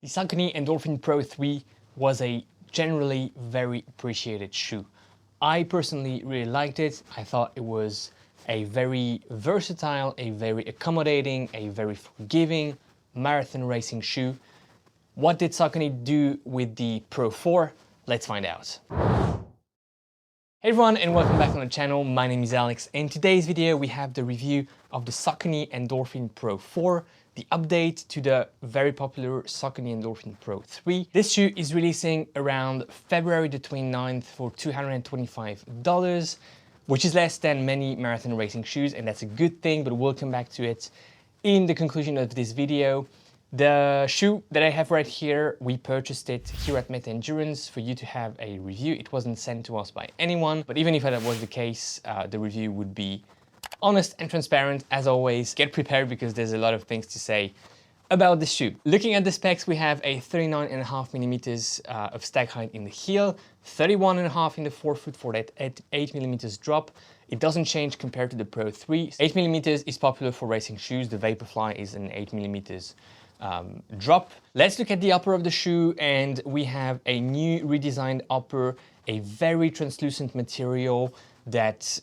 The Saucony Endorphin Pro 3 was a generally very appreciated shoe. I personally really liked it. I thought it was a very versatile, a very accommodating, a very forgiving marathon racing shoe. What did Saucony do with the Pro 4? Let's find out. Hey everyone, and welcome back on the channel. My name is Alex. In today's video we have the review of the Saucony Endorphin Pro 4, the update to the very popular Saucony Endorphin Pro 3. This shoe is releasing around February the 29th for $225, which is less than many marathon racing shoes, and that's a good thing, but we'll come back to it in the conclusion of this video. The shoe that I have right here, we purchased it here at Meta Endurance for you to have a review. It wasn't sent to us by anyone, but even if that was the case, the review would be honest and transparent. As always, get prepared because there's a lot of things to say about the shoe. Looking at the specs, we have a 39.5 millimeters of stack height in the heel, 31.5 in the forefoot for that 8 millimeters drop. It doesn't change compared to the Pro 3. 8 millimeters is popular for racing shoes. The Vaporfly is an 8 millimeters drop. Let's look at the upper of the shoe, and we have a new redesigned upper, a very translucent material that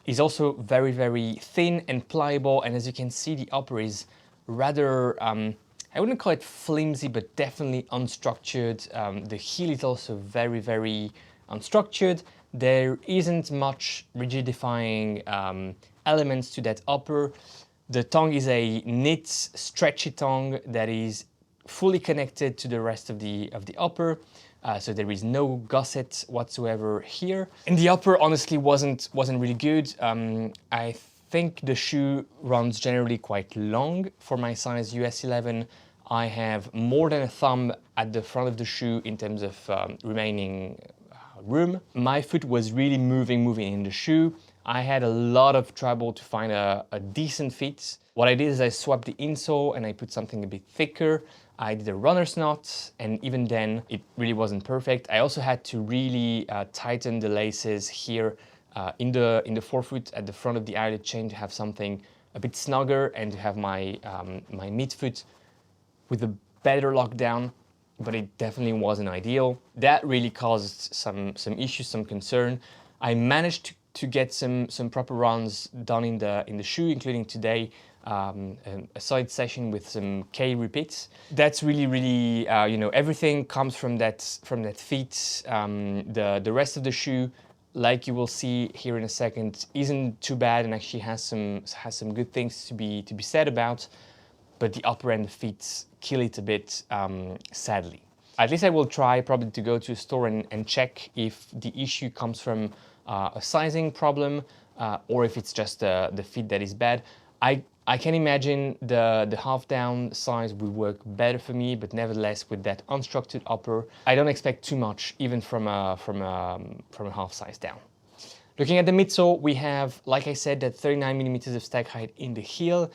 is also very, very thin and pliable. And as you can see, the upper is rather, I wouldn't call it flimsy, but definitely unstructured. The heel is also very, very unstructured. There isn't much rigidifying elements to that upper. The tongue is a knit, stretchy tongue that is fully connected to the rest of the upper. So there is no gusset whatsoever here. And the upper honestly wasn't really good. I think the shoe runs generally quite long. For my size US 11, I have more than a thumb at the front of the shoe in terms of remaining room. My foot was really moving in the shoe. I had a lot of trouble to find a decent fit. What I did is I swapped the insole and I put something a bit thicker. I did a runner's knot, and even then it really wasn't perfect. I also had to really tighten the laces here in the forefoot at the front of the eyelet chain to have something a bit snugger and to have my my midfoot with a better lockdown. But it definitely wasn't ideal. That really caused some issues, some concern. I managed to get some proper runs done in the shoe, including today, a side session with some K repeats. That's really you know, everything comes from that feet. The rest of the shoe, like you will see here in a second, isn't too bad and actually has some good things to be said about. But the upper end feet kill it a bit, sadly. At least I will try probably to go to a store and check if the issue comes from a sizing problem or if it's just the fit that is bad. I can imagine the half down size would work better for me, but nevertheless with that unstructured upper, I don't expect too much even from a half size down. Looking at the midsole, we have, like I said, that 39 millimeters of stack height in the heel.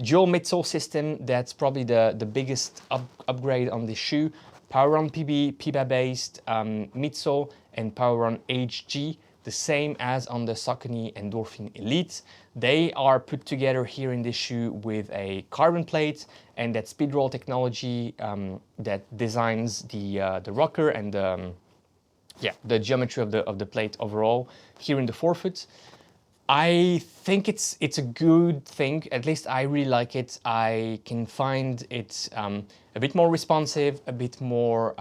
Dual midsole system, that's probably the biggest upgrade on this shoe. PowerRun PB, PBA based midsole, and PowerRun HG, the same as on the Saucony Endorphin Elite. They are put together here in this shoe with a carbon plate and that speed roll technology that designs the rocker and the geometry of the plate overall here in the forefoot. I think it's a good thing. At least I really like it. I can find it a bit more responsive, a bit more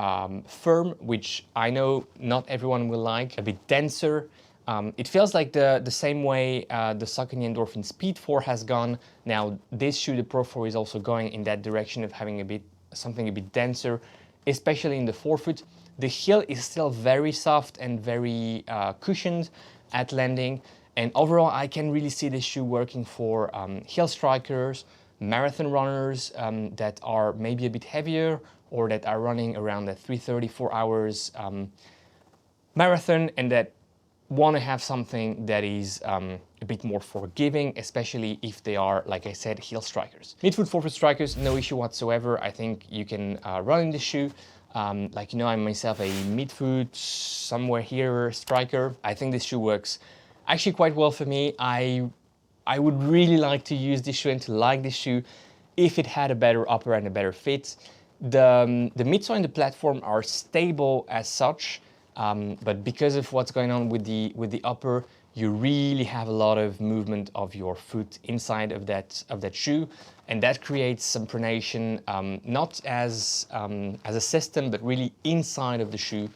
firm, which I know not everyone will like. A bit denser. It feels like the same way the Saucony Endorphin Speed 4 has gone. Now this shoe, the Pro 4, is also going in that direction of having something a bit denser, especially in the forefoot. The heel is still very soft and very cushioned at landing. And overall, I can really see this shoe working for heel strikers, marathon runners that are maybe a bit heavier or that are running around that 3:30, 4 hours marathon and that want to have something that is a bit more forgiving, especially if they are, like I said, heel strikers. Midfoot, forefoot strikers, no issue whatsoever. I think you can run in this shoe. Like, you know, I'm myself a midfoot, somewhere here striker. I think this shoe works actually quite well for me. I would really like to use this shoe and to like this shoe if it had a better upper and a better fit. The midsole and the platform are stable as such, but because of what's going on with the upper, you really have a lot of movement of your foot inside of that shoe, and that creates some pronation, not as a system, but really inside of the shoe.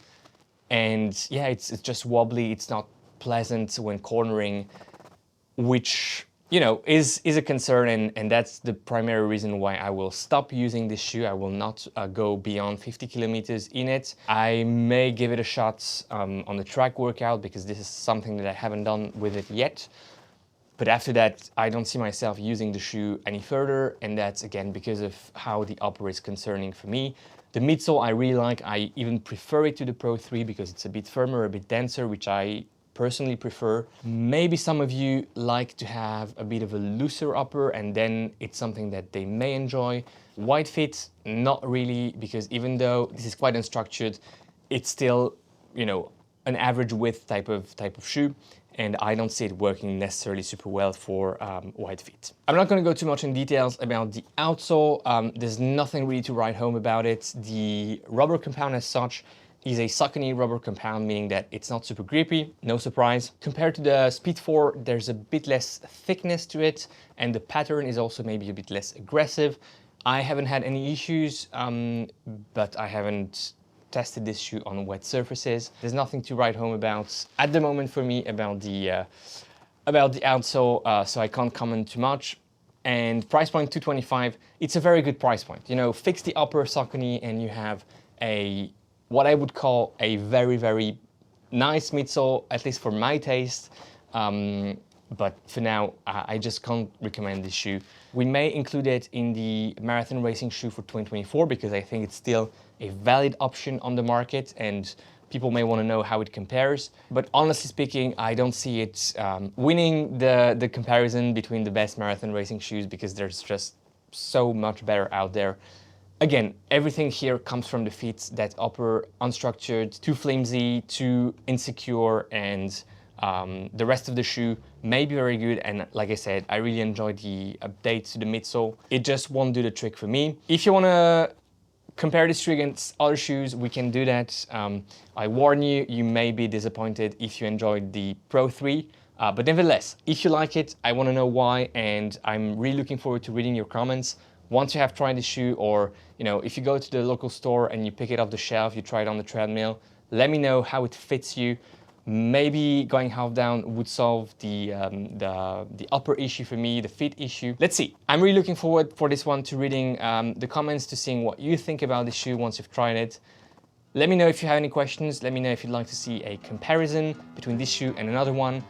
And yeah, it's just wobbly. It's not pleasant when cornering, which, you know, is a concern, and that's the primary reason why I will stop using this shoe. I will not go beyond 50 kilometers in it. I may give it a shot on the track workout, because this is something that I haven't done with it yet. But after that, I don't see myself using the shoe any further, and that's again because of how the upper is concerning for me. The midsole I really like. I even prefer it to the Pro 3 because it's a bit firmer, a bit denser, which I personally prefer. Maybe some of you like to have a bit of a looser upper, and then it's something that they may enjoy. Wide fit, not really, because even though this is quite unstructured, it's still, you know, an average width type of shoe, and I don't see it working necessarily super well for wide feet. I'm not going to go too much in details about the outsole. There's nothing really to write home about it. The rubber compound as such is a Saucony rubber compound, meaning that it's not super grippy, no surprise. Compared to the Speed 4, there's a bit less thickness to it, and the pattern is also maybe a bit less aggressive. I haven't had any issues, but I haven't tested this shoe on wet surfaces. There's nothing to write home about at the moment for me about the outsole, so I can't comment too much. And price point $225, it's a very good price point. You know, fix the upper Saucony and you have what I would call a very, very nice midsole, at least for my taste. But for now, I just can't recommend this shoe. We may include it in the marathon racing shoe for 2024 because I think it's still a valid option on the market and people may want to know how it compares. But honestly speaking, I don't see it winning the comparison between the best marathon racing shoes because there's just so much better out there. Again, everything here comes from the feet, that upper unstructured, too flimsy, too insecure, and the rest of the shoe may be very good, and like I said, I really enjoyed the update to the midsole. It just won't do the trick for me. If you want to compare this shoe against other shoes, we can do that. I warn you, you may be disappointed if you enjoyed the Pro 3, but nevertheless, if you like it, I want to know why, and I'm really looking forward to reading your comments. Once you have tried the shoe, or you know, if you go to the local store and you pick it off the shelf, you try it on the treadmill, let me know how it fits you. Maybe going half down would solve the upper issue for me, the fit issue. Let's see. I'm really looking forward for this one to reading the comments, to seeing what you think about the shoe once you've tried it. Let me know if you have any questions. Let me know if you'd like to see a comparison between this shoe and another one.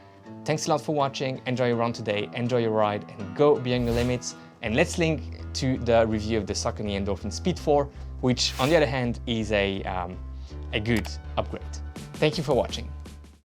Thanks a lot for watching. Enjoy your run today, enjoy your ride, and go beyond your limits. And let's link to the review of the Saucony Endorphin Speed 4, which on the other hand is a good upgrade. Thank you for watching.